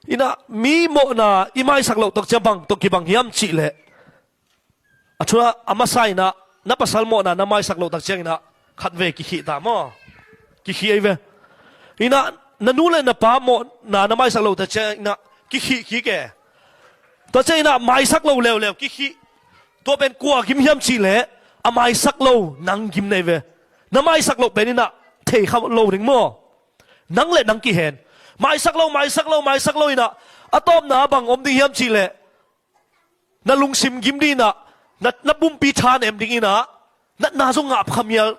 ina mi mo na imai saklo tok chabang tok kibang hiam chi le achura amasai na pasal mo na mai saklo tak cheng ina khatve ki hi ta mo ki hi ai ve ina nanu le na pa mo na mai saklo tak cheng ina ki hi ki ke to cheng ina mai saklo lew ki hi to ben kwa kim hiam chi le amai saklo nang kim nei ve na mai saklo ben ina thei khaw lo ring mo nang le nang ki hen mai saklo ina atom na bang om ding hiam chi le na lung sim gim di na bum pi than em ding ina na zong ngap khamial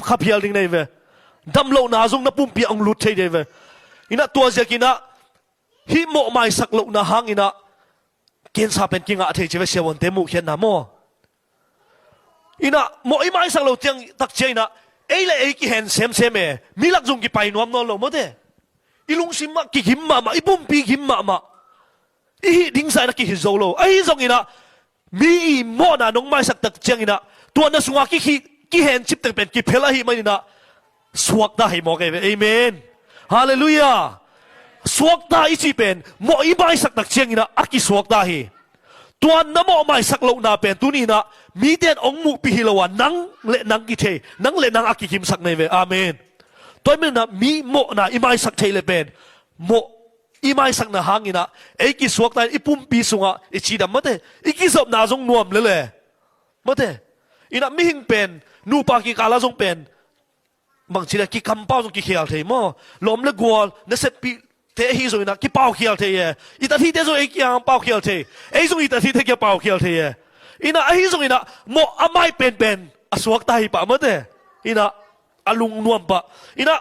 khapial ding nei ve dam lo na zong na bum pi ang lut thei de ve ina tua zakina hi mo mai saklo na hang ina ken sa pen kinga thei che ve sewon te mu khian na mo ina mo i mai saklo tiang tak che ina ei le ei ki hen sem e mi lak zong ki pai nuam no lo mo de ilung sim ma ki him ma ibum pi him ma i ding sai na ki hi zo lo ai zong ina mi mo na nong mai sak tak chang ina tua na sunga ki hen chip tak pen ki phela hi mai ina suak da hi mo ke amen hallelujah suak da i chi pen mo i mai sak tak chang ina aki suak da hi tuan na mo mai sak lo na pen tu ni na mi ten ong mu pi hi lo wa nang ki the nang le nang aki kim sak nei ve amen tôi mình là mi mo na imai sak thei le pen mo imai sak na hangina ei ki suak tan ipum pi sunga e chi dam mate iki sop na jong nuam le mate ina mi hing pen nu pa ki kala jong pen mang chi la ki kam pau jong ki khial thei mo lom le gol na se pi te hi jong ina ki pau khial thei ye ita thi te jong ei ki ang pau khial thei ei jong ita thi te ki pau khial thei ye ina ai jong ina mo amai pen asuak tai pa mate ina alung nuam pa ina